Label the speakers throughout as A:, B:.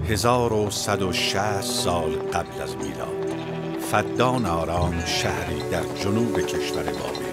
A: 1160 سال قبل از میلاد، فدان آرام شهری در جنوب کشور بابل.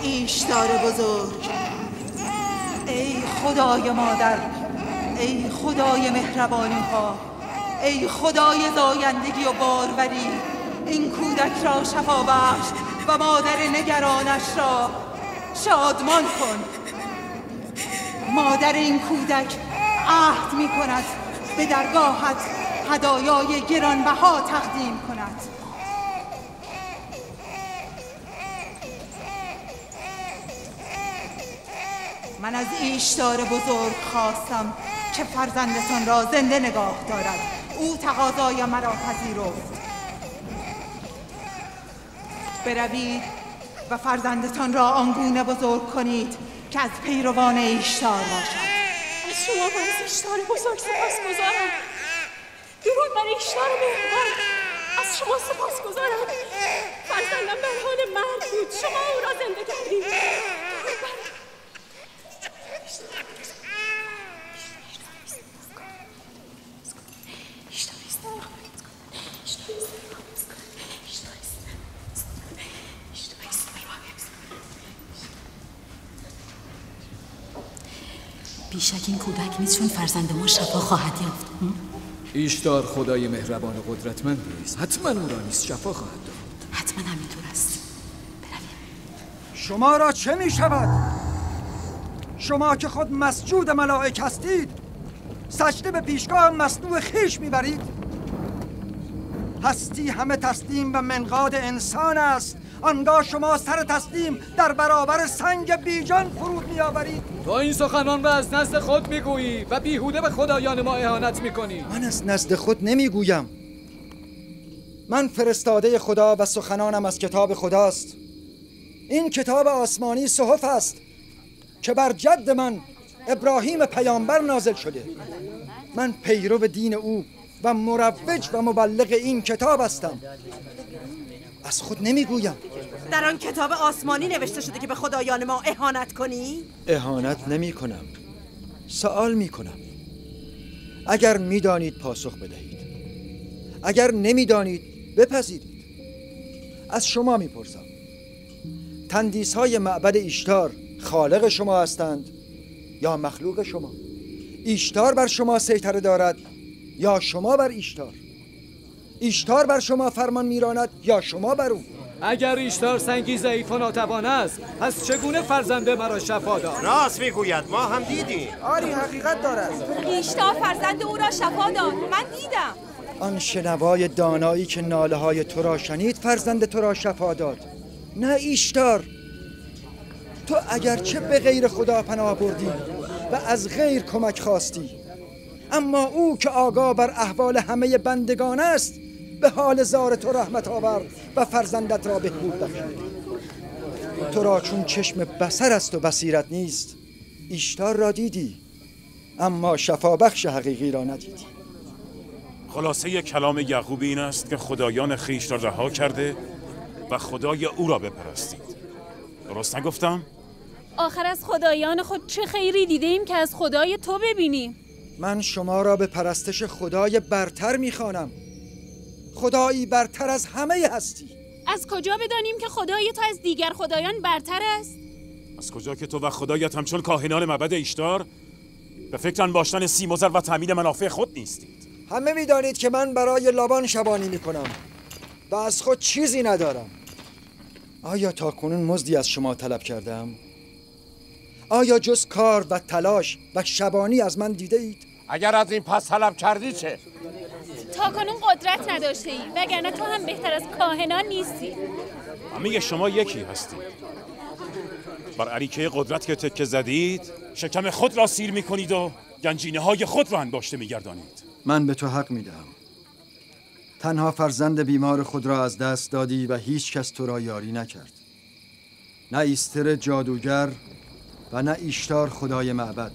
B: ایشتار بزرگ، ای خدای مادر، ای خدای مهربانی ها، ای خدای زایندگی و باروری، این کودک را شفا بخش و مادر نگرانش را شادمان کن. مادر این کودک عهد می کند به درگاهت هدایای گرانبها تقدیم کند. من از ایشتار بزرگ خواستم که فرزندتان را زنده نگاه دارد. او تقاضای مرا پذیرفت. بروید و فرزندتان را آنگونه بزرگ کنید که از پیروان ایشتار باشد.
C: از شما من از ایشتار بزرگ سپاسگزارم. درود بر ایشتار مهربان. از شما سپاسگزارم. فرزندم در حال مرگ بود، شما او را زنده کردید. درود بر
D: بیشک این کودک نیست، چون فرزند ما شفا خواهد یافت.
E: ایشتار خدای مهربان و قدرتمندی است، حتما او را نیز شفا خواهد داد.
D: حتما همینطور است. برویم.
F: شما را چه می شود؟ شما که خود مسجود ملائک هستید، سجده به پیشگاه مصنوع خیش میبرید؟ هستی همه تسلیم و منقاد انسان است، آنگاه شما سر تسلیم در برابر سنگ بیجان فرود میآورید.
E: تو این سخنان را از نزد خود میگویی و بیهوده به خدایان ما اهانت میکنی.
F: من از نزد خود نمیگویم. من فرستاده خدا و سخنانم از کتاب خداست. این کتاب آسمانی صحف است که بر جد من ابراهیم پیامبر نازل شده. من پیرو دین او و مروج و مبلغ این کتاب هستم. از خود نمیگویم.
B: در آن کتاب آسمانی نوشته شده که به خدایان ما اهانت کنی؟
F: اهانت نمی کنم، سوال می کنم. اگر میدانید پاسخ بدهید، اگر نمیدانید بپذیرید. از شما میپرسم، تندیس های معبد ایشتار خالق شما هستند یا مخلوق شما؟ ایشتار بر شما سیطره دارد یا شما بر ایشتار؟ ایشتار بر شما فرمان میراند یا شما بر او؟
E: اگر ایشتار سنگی ضعیف و ناتوان است، پس چگونه فرزند مرا شفا داد؟
G: راست میگوید، ما هم دیدیم.
F: آری حقیقت دارد.
C: ایشتار فرزند او را شفا داد، من دیدم.
F: آن شنوای دانایی که ناله های تو را شنید فرزند تو را شفا داد، نه ایشتار. تو اگرچه به غیر خدا پناه بردی و از غیر کمک خواستی، اما او که آگاه بر احوال همه بندگان است به حال زار تو رحمت آورد و فرزندت را بهبود بخشید. تو را چون چشم بصر است و بصیرت نیست، ایشتار را دیدی اما شفا بخش حقیقی را ندیدی.
H: خلاصه کلام یعقوب این است که خدایان خویش را رها کرده و خدای او را بپرستید. درست نگفتم؟
C: آخر از خدایان خود چه خیری دیدیم که از خدای تو ببینیم؟
F: من شما را به پرستش خدای برتر میخوانم، خدایی برتر از همه هستی.
C: از کجا بدانیم که خدای تو از دیگر خدایان برتر است؟
H: از کجا که تو و خدایت همچون کاهنان معبد ایشتار به فکر انباشتن سیم و زر و تامین منافع خود نیستید.
F: همه میدانید که من برای لابان شبانی میکنم و از خود چیزی ندارم. آیا تاکنون مزدی از شما طلب کردم؟ آیا جز کار و تلاش و شبانی از من دیده اید؟
G: اگر از این پس طلب کردی چه؟
C: تاکنون قدرت نداشته ای وگرنه تو هم بهتر از کاهنان نیستی.
H: همه شما یکی هستید. بر اریکه قدرت که تکه زدید شکم خود را سیر میکنید و گنجینه های خود را انباشته میگردانید.
F: من به تو حق میدهم. تنها فرزند بیمار خود را از دست دادی و هیچ کس تو را یاری نکرد. نه ایستر جادوگر و نه ایشتار خدای معبد.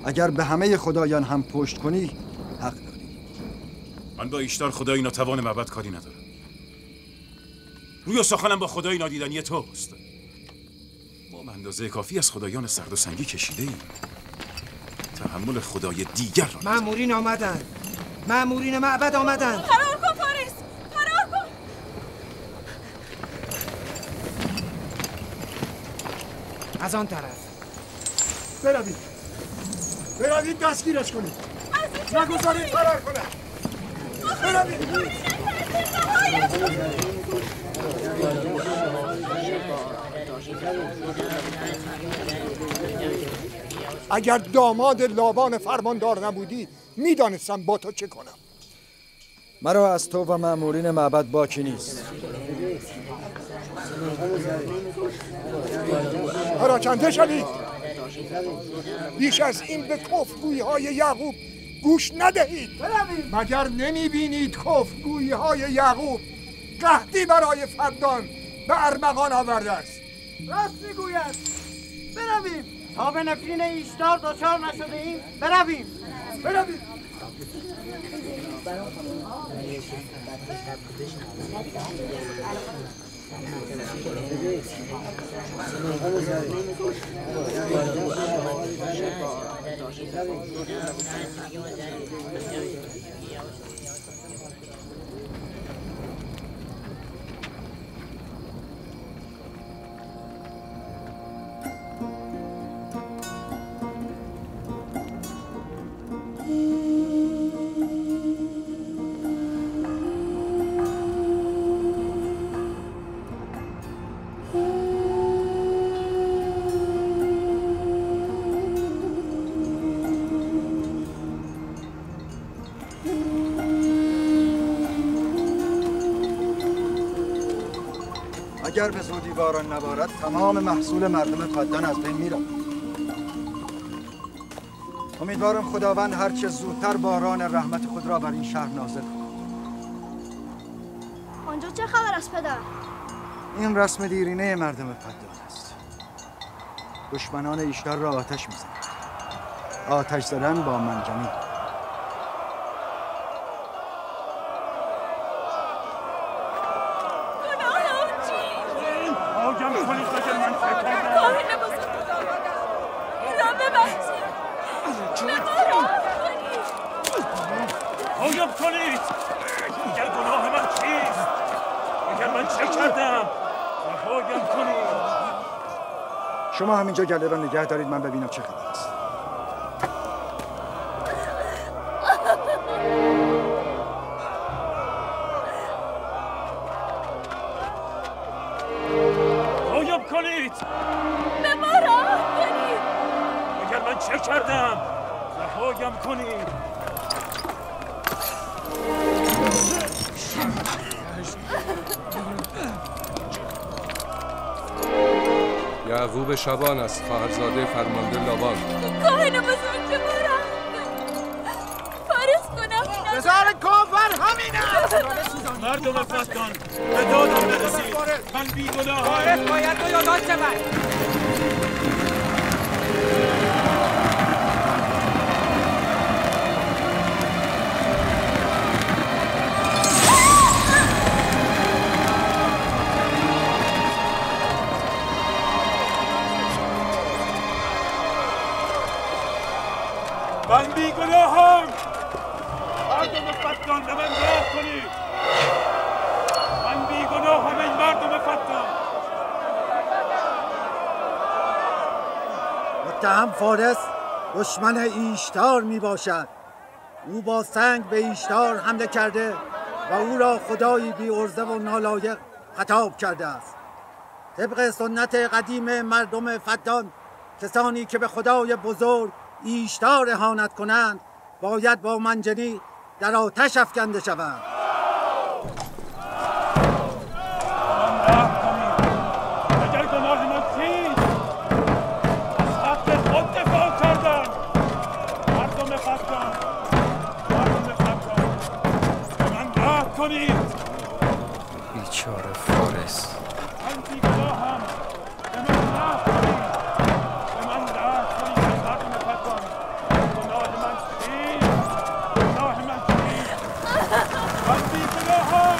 F: اگر به همه خدایان هم پشت کنی حق داری.
H: من با ایشتار خدای ناتوان معبد کاری ندارم. روی و سخنم با خدای نادیدنی توست. ما به اندازه کافی از خدایان سرد و سنگی کشیده ایم. تحمل خدای دیگر را
I: مأمورین آمدن. مأمورین معبد آمدن.
C: فرار کن فارس، فرار کن.
I: از آن طرف.
J: بروید دستگیرش کنید. نگذارید فرار کنه. بروید. اگر داماد لابان فرماندار نبودی میدانستم با تو چه کنم.
F: مرا از تو و مأمورین معبد باکی نیست.
J: پراکنده شوید. بیش از این به کفرگویی‌های یعقوب گوش ندهید. مگر نمی‌بینید کفرگویی‌های یعقوب قحطی برای فدان به ارمغان آورده است؟
I: راست میگوید. برویم تا به نفرین ایشتار دچار نشده ایم. برویم.
F: اگر به زودی باران نبارد تمام محصول مردم فدان از بین میرود. امیدوارم خداوند هرچه زودتر باران رحمت خود را بر این شهر نازل کند.
K: آنجا چه خبر است پدر؟
F: این رسم دیرینه مردم فدان است. دشمنان ایشتر را آتش میزنند. آتش زدن با منجنیق. شما همینجا گله را نگه دارید من ببینم چه خبر است.
H: قایم کنید.
C: به ما راه کنید.
H: اگر من چه کردم رهایم کنید.
L: یعقوب شبان است، خواهرزاده فرمانده لابان.
C: کاهن بزرگ ما راه فارس کنم.
I: بزار کافر همین است.
H: مردم فدان به دادم نرسید. من بیگناه.
I: فارس باید تو یادان شود.
H: من بیگناهم. مردم فتان به من راه کنید. من بیگناهم این مردم فتان.
K: متهم فارس دشمن ایشتار می باشد. او با سنگ به ایشتار حمله کرده و او را خدایی بی عرضه و نالایق خطاب کرده است. طبق سنت قدیم مردم فدان، کسانی که به خدای بزرگ ایشتار اهانت کنند باید با منجنیق در آتش افکنده شوند.
H: اگر گناه من چیست؟ از حق خود دفاع کردم. مردم فدان به من رحم کنید.
E: بیچاره فارس.
H: من بیگناهم. به من رحم کنید. به من رحم کنید. مردم فدان. گناه من چیست؟ گناه من چیست؟ من بیگناهم.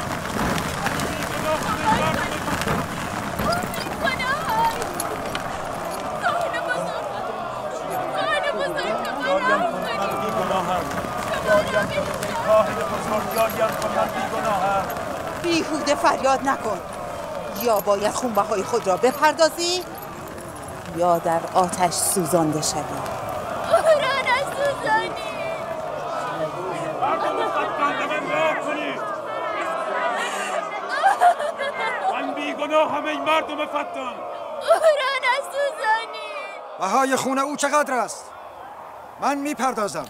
B: بیهوده فریاد نکن. یا باید خونبهای خود را بپردازی یا در آتش سوزانده شوی.
C: را نسوزانی.
H: مردم فدان به من رحم کنید. من بیگناهم این مردم فدان.
C: را نسوزانی.
F: بهای خون او چقدر است؟ من میپردازم.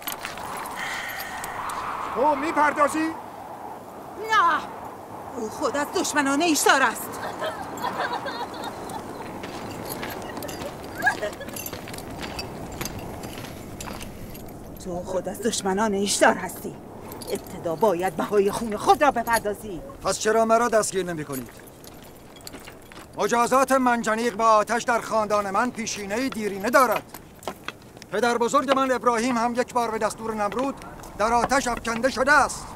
J: تو میپردازی؟
B: نه، او خود از دشمنان ایشتار است. تو خود از دشمنان ایشتار هستی. ابتدا باید بهای خون خود را بپردازی.
F: پس چرا مرا دستگیر نمی کنید؟ مجازات منجنیق به آتش در خاندان من پیشینه دیرینه دارد. پدر بزرگ من ابراهیم هم یک بار به دستور نمرود در آتش افکنده شده است.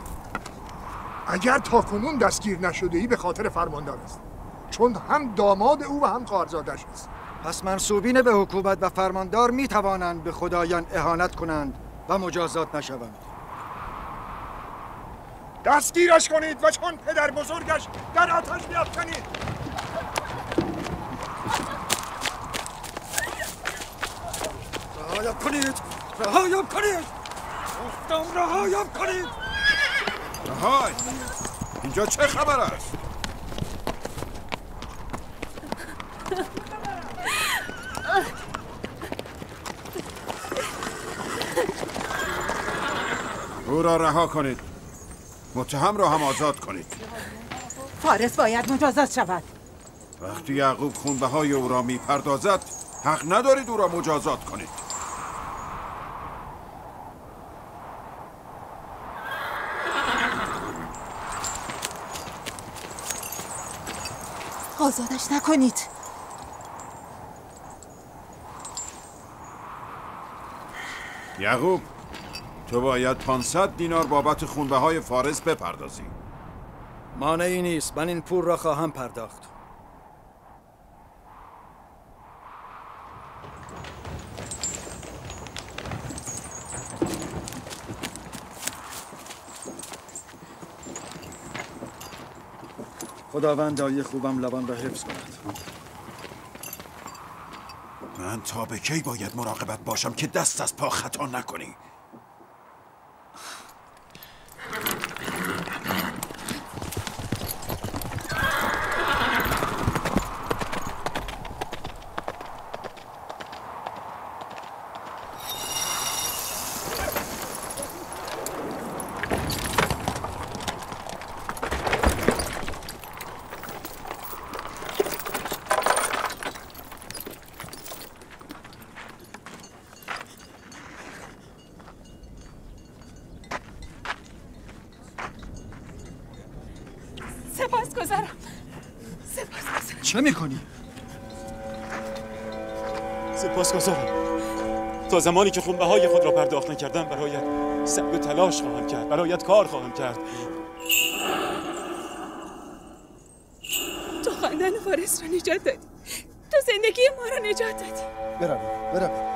J: اگر تاکنون دستگیر نشده ای به خاطر فرماندار است، چون هم داماد او و هم خواهرزادش است.
F: پس منسوبین به حکومت و فرماندار می توانند به خدایان اهانت کنند و مجازات نشوند.
J: دستگیرش کنید و چون پدر بزرگش در آتش بیافکنید.
F: رهایم کنید! رهایم کنید! گفتم رهایم کنید!
A: رهای! اینجا چه خبر است؟ او را رها کنید. متهم را هم آزاد کنید.
B: فارس باید مجازات شود.
A: وقتی یعقوب خونبهای او را میپردازد حق ندارید او را مجازات کنید.
B: آزادش نکنید.
A: یعقوب، تو باید 500 دینار بابت خونبهای فارس بپردازی.
F: مانعی نیست، من این پول را خواهم پرداخت. خداوند دایی خوبم لبان را حفظ کند.
A: من تا به کی باید مراقبت باشم که دست از پا خطا نکنی؟
F: چه میکنی؟
H: سپاسگزارم. تا زمانی که خونبهای خود را پرداخت نکردم برایت سعی و تلاش خواهم کرد، برایت کار خواهم کرد.
C: تو خاندان فارس را نجات دادی. تو زندگی ما را نجات دادی.
F: برویم.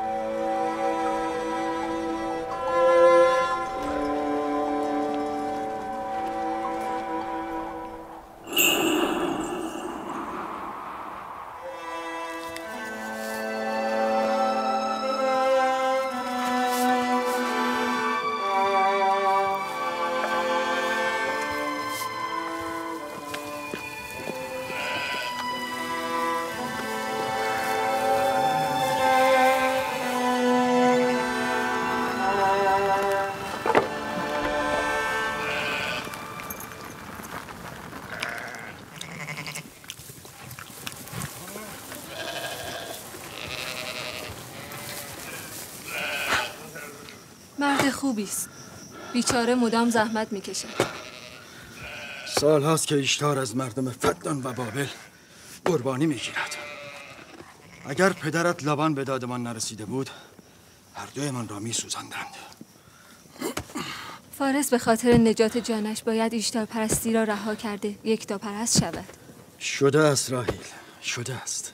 C: خوبی است. بیچاره مدام زحمت میکشد.
F: سال هاست که ایشتار از مردم فدان و بابل قربانی میگیرد. اگر پدرت لابان به دادمان نرسیده بود هر دویمان را میسوزاندند.
C: فارس به خاطر نجات جانش باید ایشتار پرستی را رها کرده یکتا پرست شود.
F: شده است راهیل، شده است.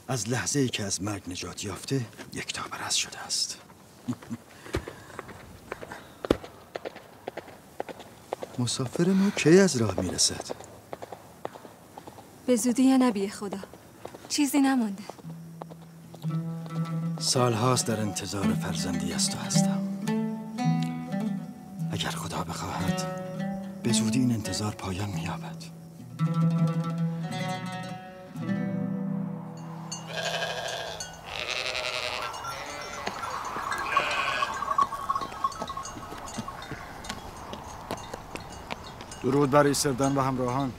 F: از لحظه ای که از مرگ نجات یافته یکتا پرست شده است. مسافر ما کی از راه میرسد؟
C: به زودی یا نبی خدا، چیزی نمانده.
F: سال هاست در انتظار فرزندی از تو هستم. اگر خدا بخواهد به زودی این انتظار پایان می‌یابد. درود بر ایسردان و همراهان.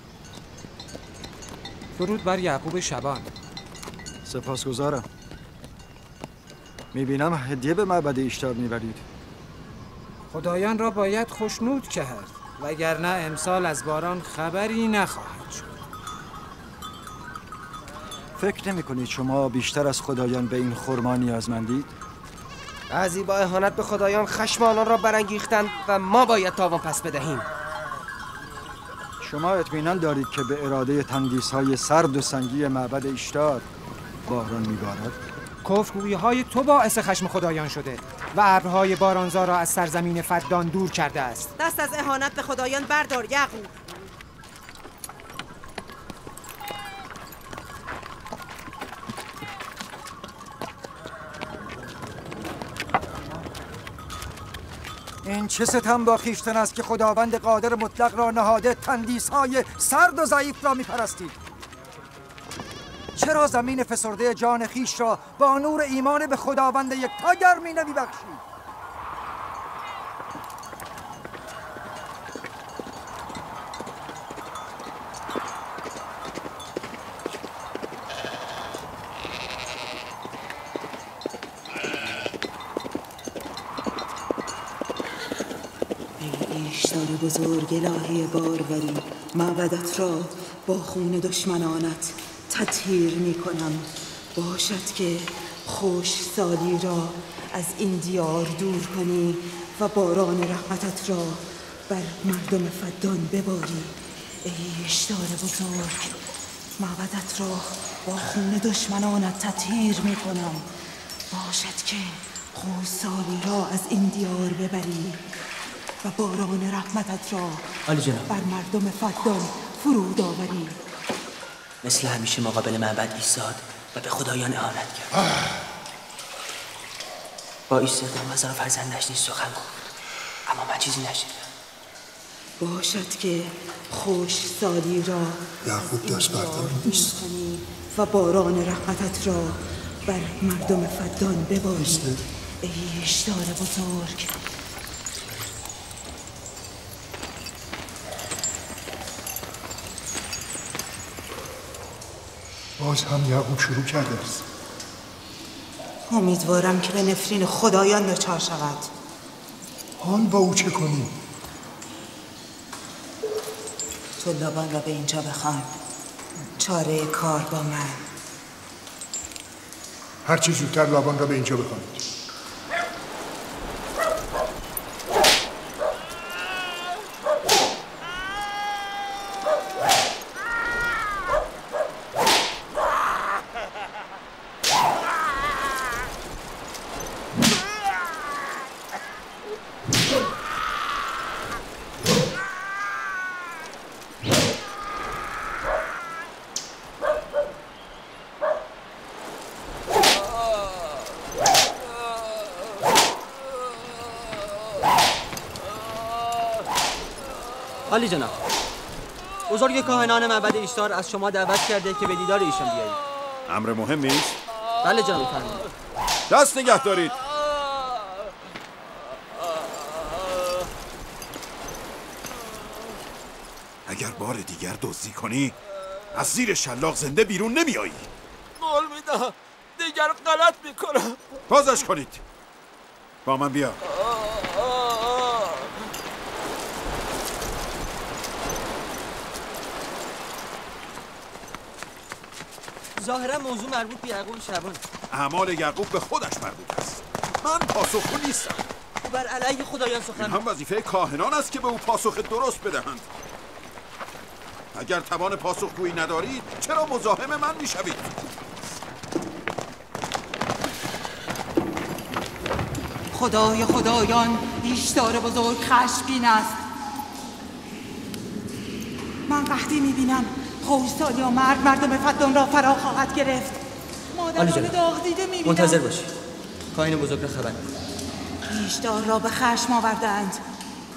M: درود بر یعقوب شبان.
F: سپاسگزارم. میبینم هدیه به معبد ایشتار میبرید.
M: خدایان را باید خوشنود کرد وگرنه امسال از باران خبری نخواهد شد.
F: فکر نمی کنید شما بیشتر از خدایان به این خرما نیازمندید؟
N: بعضی با اهانت به خدایان خشم آنان را برانگیختند و ما باید تاوان پس بدهیم.
F: شما اطمینان دارید که به اراده تندیس‌های سرد و سنگی معبد ایشتار باران میبارد؟
M: کفرگویی‌های تو باعث خشم خدایان شده و ابرهای بارانزا را از سرزمین فدان دور کرده است.
N: دست از اهانت به خدایان بردار یعقوب.
F: این چه ستم با خویشتن است که خداوند قادر مطلق را نهاده تندیس‌های سرد و ضعیف را می‌پرستید؟ چرا زمین فسرده جان خویش را با نور ایمان به خداوند یکتا گرمی نمی‌بخشید؟
B: ایشتار بزرگ الهی باروری، معبدت را با خون دشمنانت تطهیر می کنم. باشد که خوش سالی را از این دیار دور کنی و باران رحمتت را بر مردم فدان بباری. ای ایشتار بزرگ، معبدت را با خون دشمنانت تطهیر می کنم. باشد که خوش سالی را از این دیار ببری و باران رحمتت را بر مردم فدان فرود آوری.
O: مثل همیشه مقابل معبد ایستاد و به خدایان اهانت کرد. با ایستادن مزار فرزندش نیز سخن گفت، اما من چیزی نشنیدم.
B: باشد که خوش سالی را
J: یعقوب داشت بردار نیست
B: و باران رحمتت را بر مردم فدان بباری. ای ایشتار بزرگ،
J: باز هم یعقوب شروع کرده است.
B: امیدوارم که به نفرین خدایان دچار شود.
J: حال با او چه کنیم؟
B: تو لابان را به اینجا بخوان، چاره کار با من.
J: هرچی زودتر لابان را به اینجا بخوانید.
N: عالی جناب، بزرگ کاهنان معبد ایشتار از شما دعوت کرده که به دیدار ایشان بیایید.
A: امر مهمی است؟
N: بله جناب فرمانده.
A: دست نگه دارید. اگر بار دیگر دزدی کنی از زیر شلاق زنده بیرون نمیایی.
P: قول میدم دیگر غلط میکنم.
A: بازش کنید. با من بیا.
N: ظاهرا موضوع مربوط به یعقوب شبان.
A: اعمال یعقوب به خودش مربوط است. من پاسخگو نیستم.
N: بر علیه خدایان سخن.
A: این هم وظیفه کاهنان است که به او پاسخ درست بدهند. اگر توان پاسخگویی ندارید چرا مزاحم من میشوید؟
B: خدای خدایان ایشتار بزرگ خشمگین است. من قحطی میبینم. خشکسالی و مرگ مردم فدان را فرا خواهد گرفت. مادران داغ دیده میبینم.
N: منتظر باشی. کاهن بزرگ را خبر کن.
B: ایشتار را به خشم آوردند.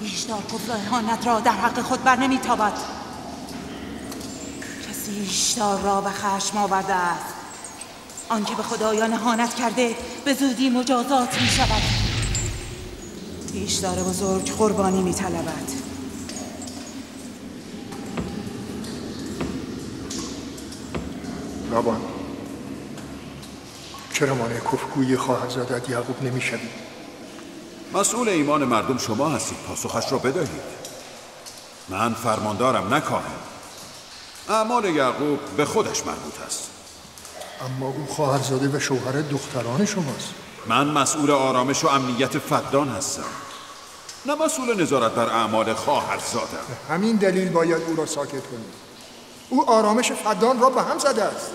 B: ایشتار کفر و اهانت را در حق خود بر نمیتابد. کسی ایشتار را به خشم آورده است. آنکه به خدایان اهانت کرده به زودی مجازات می شود. ایشتار بزرگ قربانی می طلبد.
J: لابان، چرا مانع کفرگویی خواهرزادت یعقوب نمیشوید؟
A: مسئول ایمان مردم شما هستید، پاسخش را بدهید. من فرماندارم، نه کاهن. اعمال یعقوب به خودش مربوط است.
J: اما او خواهرزاده و شوهر دختران شماست.
A: من مسئول آرامش و امنیت فدان هستم، نه مسئول نظارت بر اعمال خواهرزادم.
J: همین دلیل باید او را ساکت کنید. او آرامش فدان را به هم زده است.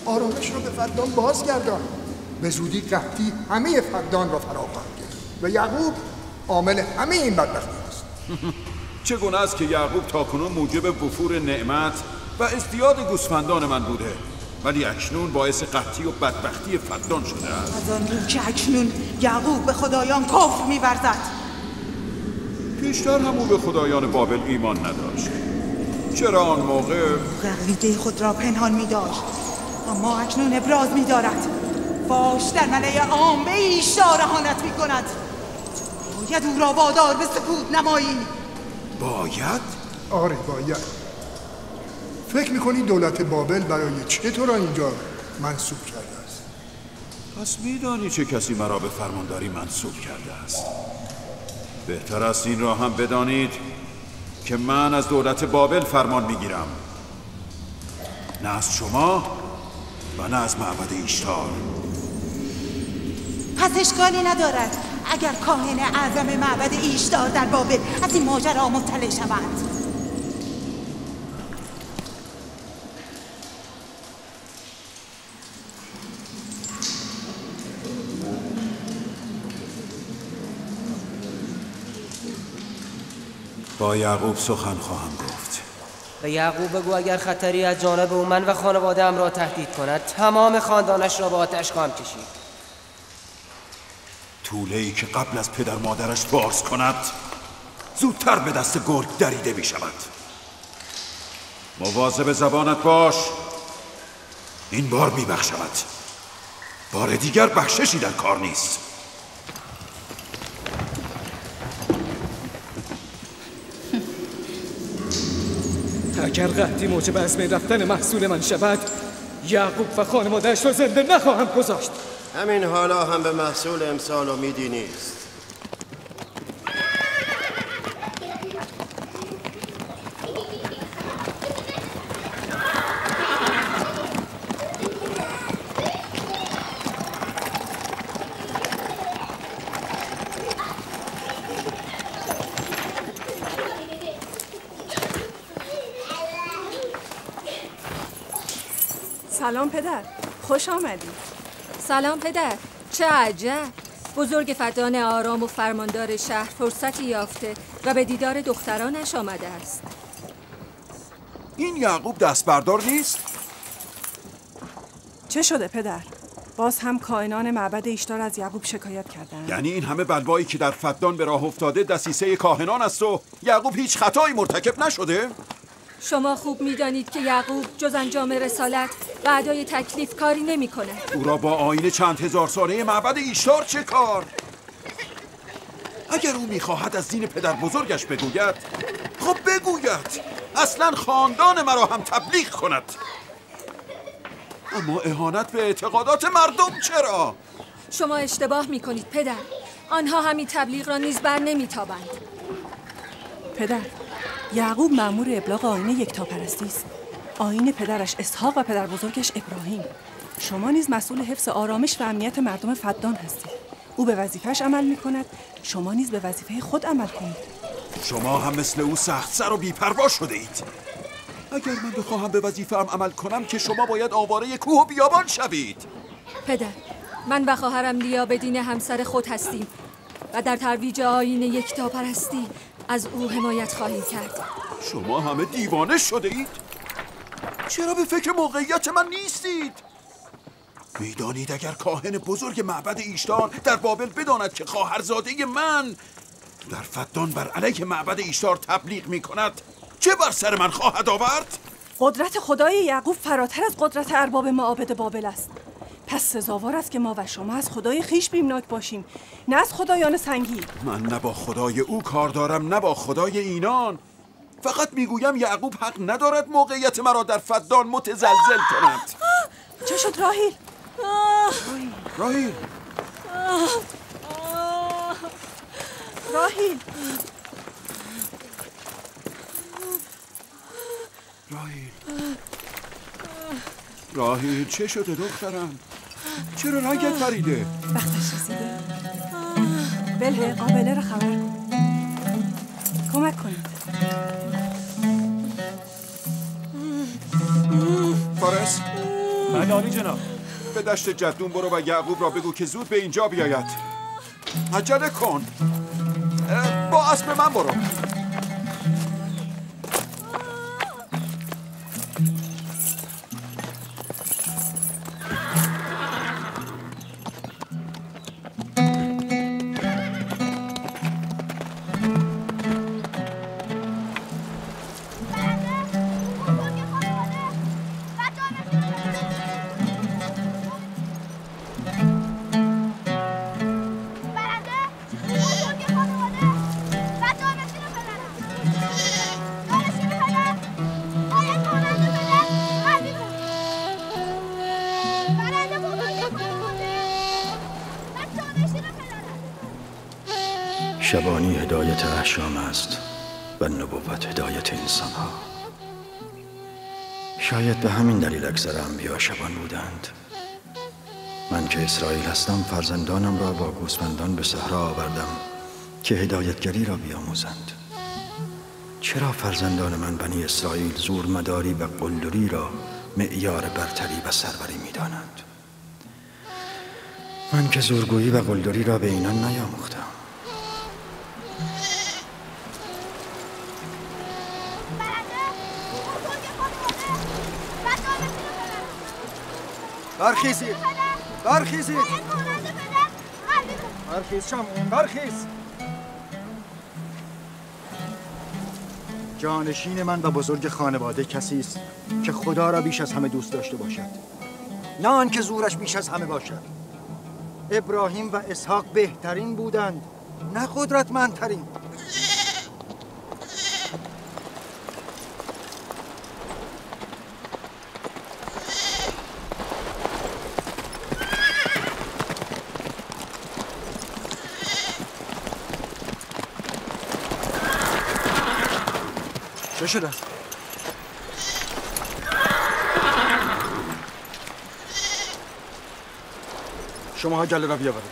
J: آرامش را به فدان بازگردان. به زودی قحطی همه فدان را فرا خواهد گرفت و یعقوب عامل همه این بدبختی است.
A: چگونه است که یعقوب تاکنون موجب وفور نعمت و ازدیاد گوسفندان من بوده، ولی اکنون باعث قحطی و بدبختی فدان شده است.
B: از آن رو که اکنون یعقوب به خدایان کفر می‌ورزد.
A: پیشتر هم او به خدایان بابل ایمان نداشت. چرا آن موقع
B: عقیده خود را پنهان می‌داشت، اما اکنون ابراز می‌دارد. فاش در ملأ عام به ایشتار اهانت می‌کند. باید او را وادار به سکوت نماییم.
A: باید؟
J: آره باید. فکر می‌کنی دولت بابل برای چه تو را اینجا منصوب کرده است؟
A: پس می‌دانی چه کسی مرا به فرمانداری منصوب کرده است. بهتر است این را هم بدانید که من از دولت بابل فرمان می‌گیرم، نه از شما و نه از معبد ایشتار.
B: پس اشکالی ندارد اگر کاهن اعظم معبد ایشتار در بابل از این ماجرا مطلع شوند.
A: با یعقوب سخن خواهم گفت.
P: به یعقوب بگو اگر خطری از جانب او من و خانواده‌ام را تهدید کند تمام خاندانش را به آتش خواهم کشید.
A: طوله‌ای که قبل از پدر مادرش باز کند زودتر به دست گرگ دریده می شود. مواظب زبانت باش. این بار می بخشمت، بار دیگر بخششی در کار نیست.
E: اگر قحطی موجب از بین رفتن محصول من شود یعقوب و خانواده‌اش را زنده نخواهم گذاشت.
Q: همین حالا هم به محصول امسال امیدی نیست.
C: سلام پدر، خوش آمدی. سلام پدر، چه عجب. بزرگ فدان آرام و فرماندار شهر فرصتی یافته و به دیدار دخترانش آمده است.
A: این یعقوب دست بردار نیست؟
C: چه شده پدر؟ باز هم کاهنان معبد ایشتار از یعقوب شکایت کردند.
A: یعنی این همه بلوایی که در فدان به راه افتاده دسیسه کاهنان است و یعقوب هیچ خطایی مرتکب نشده؟
C: شما خوب می‌دانید که یعقوب جز انجام رسالت و ادای تکلیف کاری نمی‌کند.
A: او را با آیین چند هزار ساله معبد ایشتار چه کار؟ اگر او می‌خواهد از دین پدر بزرگش بگوید، خب بگوید. اصلاً خاندان مرا هم تبلیغ کند. اما اهانت به اعتقادات مردم چرا؟
C: شما اشتباه می‌کنید پدر. آنها همین تبلیغ را نیز بر نمیتابند.
R: پدر، یعقوب مأمور ابلاغ آیین یکتاپرستی است. آیین پدرش اسحاق و پدر بزرگش ابراهیم. شما نیز مسئول حفظ آرامش و امنیت مردم فدان هستید. او به وظیفه‌اش عمل می‌کند، شما نیز به وظیفه خود عمل کنید.
A: شما هم مثل او سخت سر و بی‌پروا شده اید. اگر من بخواهم به وظیفه‌ام عمل کنم که شما باید آواره کوه و بیابان شوید.
C: پدر، من و خواهرم لیا بدین همسر خود هستیم و در ترویج آیین یکتاپرستی از او حمایت خواهیم کرد.
A: شما همه دیوانه شده اید؟ چرا به فکر موقعیت من نیستید؟ میدانید اگر کاهن بزرگ معبد ایشتار در بابل بداند که خواهرزاده من در فدان بر علیه معبد ایشتار تبلیغ می کند، چه بر سر من خواهد آورد؟
R: قدرت خدای یعقوب فراتر از قدرت ارباب معابد بابل است. پس سزاوار است که ما و شما از خدای خیش بیمناک باشیم، نه از خدایان سنگی.
A: من نه با خدای او کار دارم نه با خدای اینان. فقط میگویم یعقوب حق ندارد موقعیت مرا در فدان متزلزل کند.
R: چه شد راهیل؟
A: راهیل
R: راهیل
A: راهیل چه شده دخترم؟ چرا رنگت پریده؟
R: وقتش رسیده. بله قابله را خبر کن. کمک کنید.
A: فارس؟
H: بله عالی جناب.
A: به دشت جدون برو و یعقوب را بگو که زود به اینجا بیاید. عجله کن. با اسب من برو.
F: شبانی هدایت احشام است و نبوت هدایت انسان ها. شاید به همین دلیل اکثر انبیا شبان بودند. من که اسرائیل هستم فرزندانم را با گوسفندان به صحرا آوردم که هدایتگری را بیاموزند. چرا فرزندان من بنی اسرائیل زورمداری و قلدری را معیار برتری و سروری می دانند؟ من که زورگویی و قلدری را به اینان نیاموختم. برخیزید! برخیزید! برخیز شمعون، برخیز! جانشین من و بزرگ خانواده کسی است که خدا را بیش از همه دوست داشته باشد، نه آن که زورش بیش از همه باشد. ابراهیم و اسحاق بهترین بودند، نه قدرتمندترین. چه شده؟ شماها گله را بیاورید.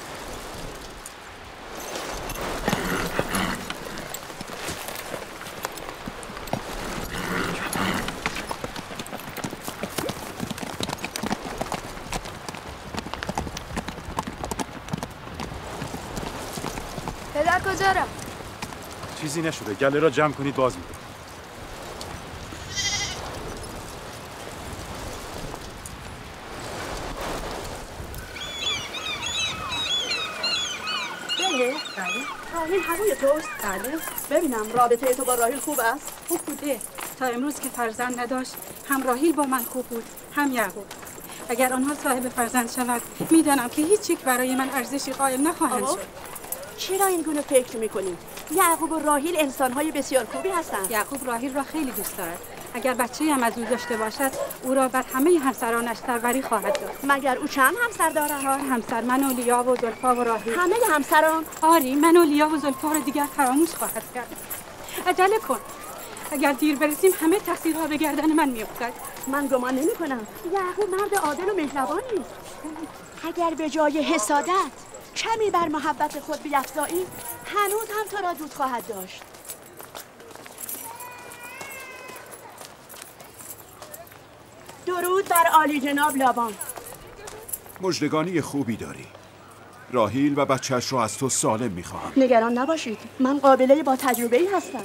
S: پدر کجا رفت؟
H: چیزی نشده، گله را جمع کنید باز می‌کنم.
T: راهیل هوای توست؟ بله. ببینم رابطه تو با راهیل خوب است؟
U: خوب بوده. تا امروز که فرزند نداشت هم راهیل با من خوب بود هم یعقوب. اگر آنها صاحب فرزند شود میدانم که هیچ یک برای من ارزشی قائل نخواهند شد.
T: چرا این گونه فکر میکنی؟ یعقوب و راهیل انسانهای بسیار خوبی هستند.
U: یعقوب راهیل را خیلی دوست دارد اگر بچه‌ای هم از او داشته باشد او را بر همه همسرانش سروری خواهد داد.
T: مگر او چند همسر دارد؟
U: 4 همسر، من و لیا و زلفا و راهی.
T: همه همسران؟
U: آری، من و لیا و زلفا را دیگر فراموش خواهد کرد. عجله کن، اگر دیر برسیم همه تقصیرها به گردن من میافتد.
T: من گمان نمی‌کنم. یعقوب مرد عادل و مهربانی است. اگر به جای حسادت کمی بر محبت خود بیفزایی هنوز هم تو را دوست خواهد داشت. درود بر عالی جناب لابان.
A: مژدگانی خوبی داری. راهیل و بچهش رو از تو سالم میخواهم.
T: نگران نباشید، من قابله با تجربه‌ای هستم.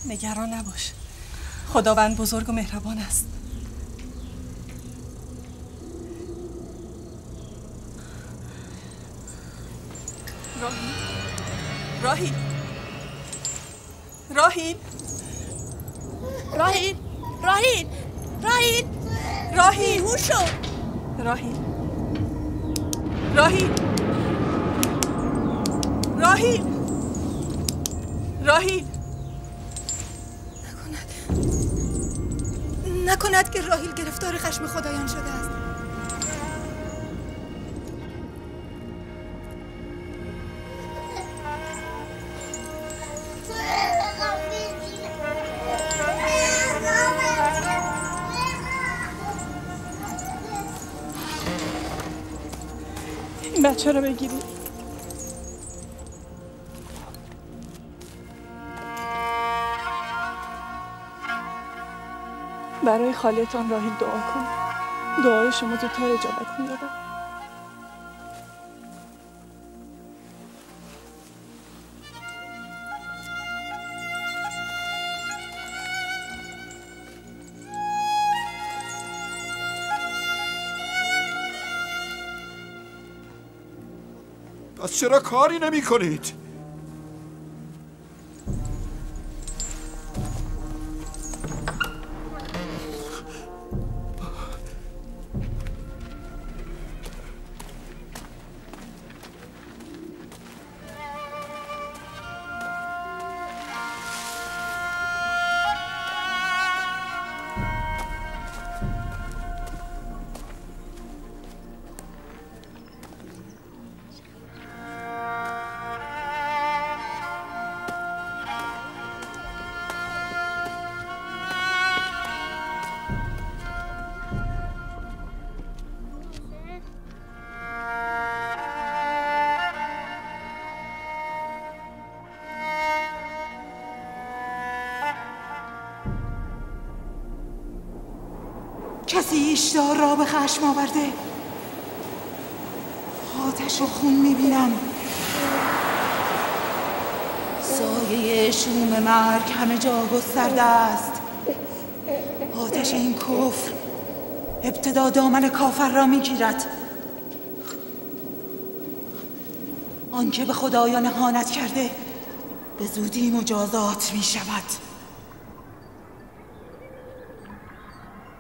R: نگران نباش، خداوند بزرگ و مهربان است. راهیل راهیل
T: راهیل راهیل راهیل
R: راهیل
T: بیهوش شو.
R: راهیل راهیل راهیل راهیل نکند که راهیل گرفتار خشم خدایان شده است. این بچه رو بگیرید. برای خالیتان راهیل دعا کن. دعای شما زودتر اجابت می‌یابد.
A: پس چرا کاری نمی کنید؟
B: کسی اشتار را به خشم آورده. آتش و خون میبینم. سایه شوم مرگ همه جا گسترده است. آتش این کفر ابتدا دامن کافر را میگیرد. آنکه به خدایان اهانت کرده به زودی مجازات میشود.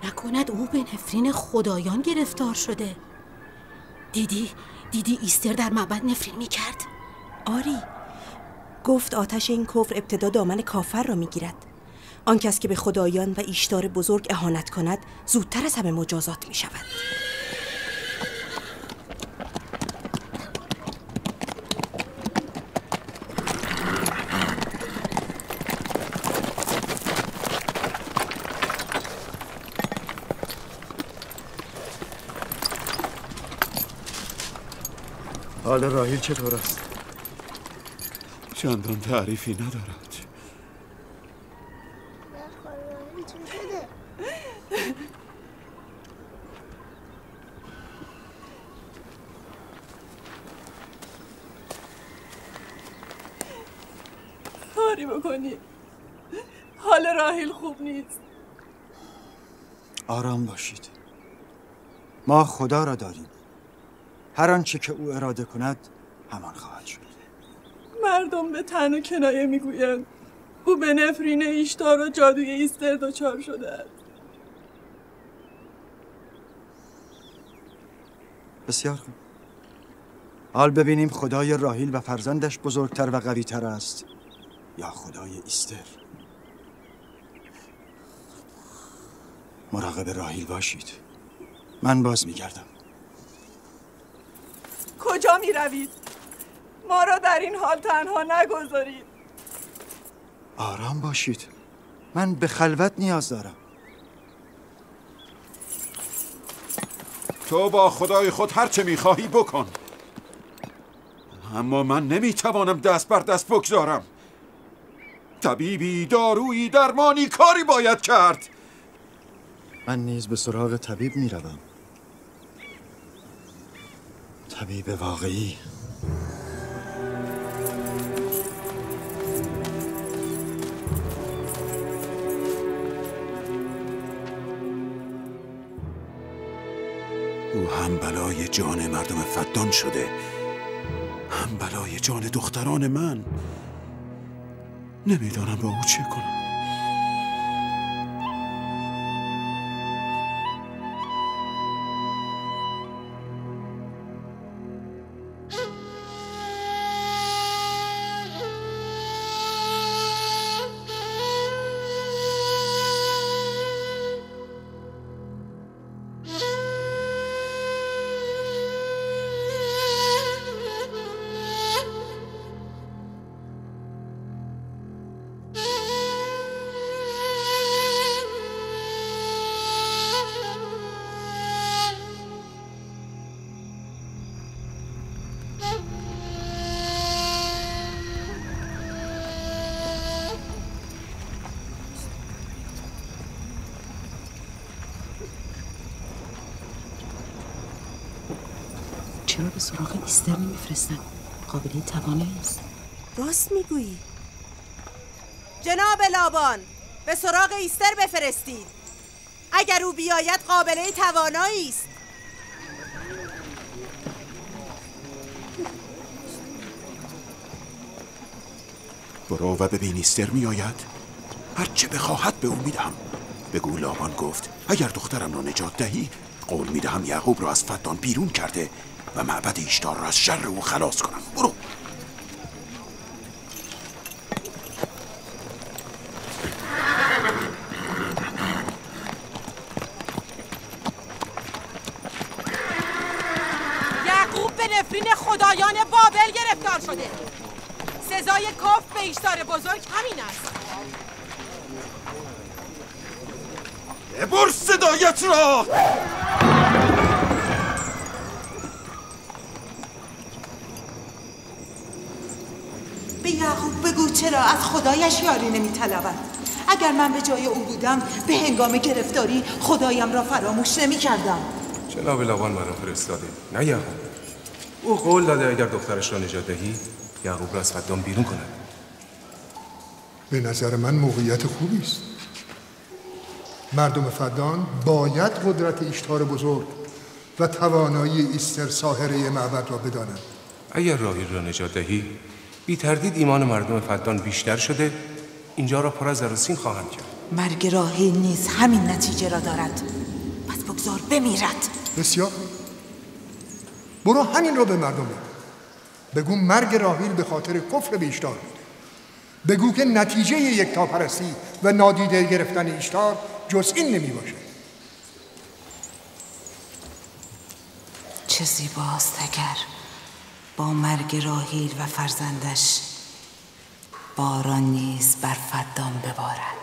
D: نکند او به نفرین خدایان گرفتار شده؟ دیدی ایستر در معبد نفرین میکرد؟
V: آری، گفت آتش این کفر ابتدا دامن کافر را میگیرد. آن کس که به خدایان و ایشتار بزرگ اهانت کند زودتر از همه مجازات میشود.
F: حال راهیل چطور است؟
A: چندان تعریفی ندارد.
R: کاری بکنی. حال راحیل خوب نیست.
F: آرام باشید. ما خدا را داریم. هر آنچه که او اراده کند همان خواهد شد.
R: مردم به تن و کنایه میگویند او به نفرین ایشتار و جادوی ایستر دچار شده است.
F: بسیار خوب. حال ببینیم خدای راحیل و فرزندش بزرگتر و قوی‌تر است یا خدای ایستر. مراقب راحیل باشید. من باز میگردم.
R: کجا می روید؟ ما را در این حال تنها نگذارید.
F: آرام باشید. من به خلوت نیاز دارم.
A: تو با خدای خود هر چه میخواهی بکن، اما من نمیتوانم دست بر دست بگذارم. طبیبی، دارویی، درمانی، کاری باید کرد.
F: من نیز به سراغ طبیب میروم. طبیب واقعی.
A: او هم بلای جان مردم فدان شده، هم بلای جان دختران من. نمیدانم با او چه کنم.
B: چرا به سراغ ایستر نمیفرستن؟ قابلی توانایی است.
V: راست میگویی. جناب لابان، به سراغ ایستر بفرستید. اگر او بیاید قابله توانایی است.
A: برو و ببین ایستر میآید. هر چه بخواهد به او میدهم. بگو لابان گفت اگر دخترم را نجات دهی، قول میدهم یعقوب را از فدان بیرون کرده و معبد ایشتار را از شر او خلاص کنم. برو.
V: یعقوب به نفرین خدایان بابل گرفتار شده. سزای کفر به ایشتار بزرگ همین است.
A: ببر صدایت را!
B: به یعقوب بگو چرا از خدایش یاری نمی‌طلبد. اگر من به جای او بودم به هنگام گرفتاری خدایم را فراموش نمی‌کردم.
G: جناب لابان مرا فرستاده، نه یعقوب. او قول داده اگر دخترش را نجات دهی، یعقوب را از فدان بیرون کند.
J: به نظر من موقعیت خوبی است. مردم فدان باید قدرت ایشتار بزرگ و توانایی ایستر ساحره معبد را بدانند.
G: اگر راحیل را نجات دهی، بی تردید ایمان مردم فدان بیشتر شده، اینجا را پر از زر و سیم خواهند کرد.
B: مرگ راحیل نیز همین نتیجه را دارد. پس بگذار بمیرد.
J: بسیار. برو همین را به مردم بگو مرگ راحیل به خاطر کفر به ایشتار بود. بگو که نتیجه یکتاپرستی و نادیده گرفتن ایشتار جز این نمی باشه.
B: چه زیباست اگر با مرگ راحیل و فرزندش باران نیز بر فدان ببارد.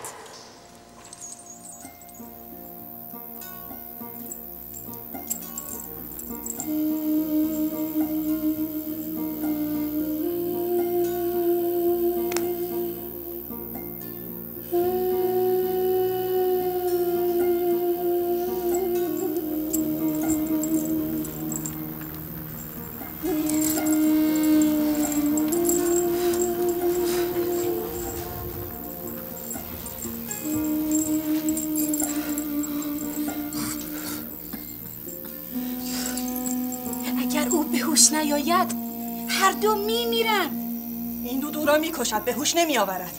V: نیاید هر دو میمیرند.
R: این دو را میکشد، به هوش نمیآورد.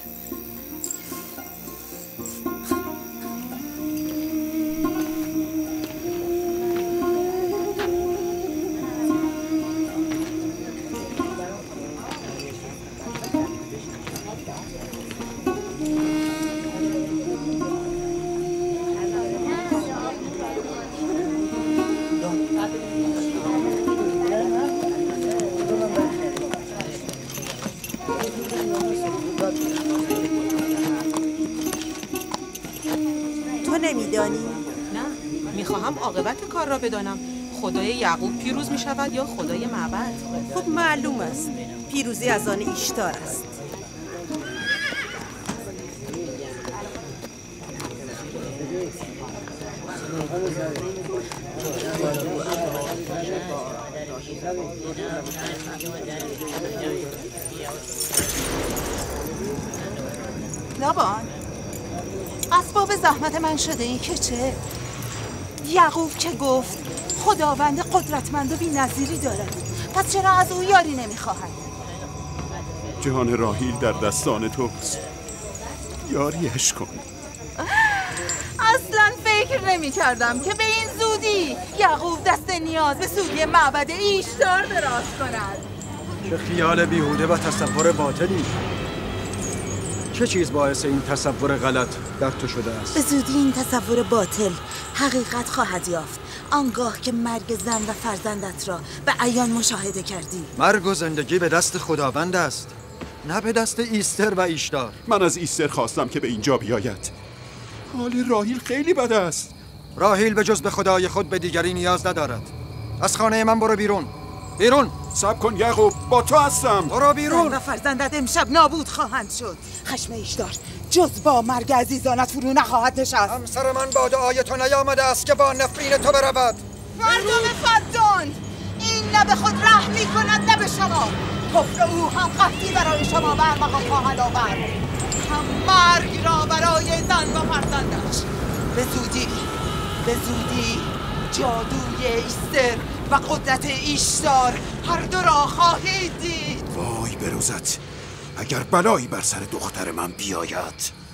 B: میخواهم عاقبت کار را بدانم. خدای یعقوب پیروز می شود یا خدای معبد؟
V: خب معلوم است پیروزی از آن ایشتار است.
B: لابان، اسباب زحمت من شده ای که چه؟ یعقوب که گفت خداوند قدرتمند و بی‌نظیری دارد، پس چرا از او یاری نمیخواهد؟
A: جان راهیل در دستان توست، یاریش کن.
B: اصلا فکر نمی کردم که به این زودی یعقوب دست نیاز به سوی معبد ایشتار دراز کند.
F: چه خیال بیهوده و تصور باطلی. چه چیز باعث این تصور غلط در تو شده است؟
B: به زودی این تصور باطل حقیقت خواهد یافت آنگاه که مرگ زن و فرزندت را به عیان مشاهده کردی.
F: مرگ و زندگی به دست خداوند است، نه به دست ایستر و ایشتار.
A: من از ایستر خواستم که به اینجا بیاید. حال راهیل خیلی بد است.
F: راهیل به جز به خدای خود به دیگری نیاز ندارد. از خانه من برو بیرون. بیرون.
A: صبر کن یعقوب، با تو هستم.
F: برو بیرون.
B: زن و فرزندت امشب نابود خواهند شد. خشم ایشتار جز با مرگ عزیزانت فرو نخواهد نشست.
F: همسر من با دعای تو نیامده است که با نفرین تو برود.
B: مردم فدان، این نه به خود رحم می کند نه به شما. کفر او هم قحطی برای شما برمقام خواهد آورد، هم مرگ را برای زن و فرزندش. به زودی جادوی ایستر و قدرت ایشتار هر دو را خواهید دید.
A: وای بروزت، اگر بلایی بر سر دختر من بیاید.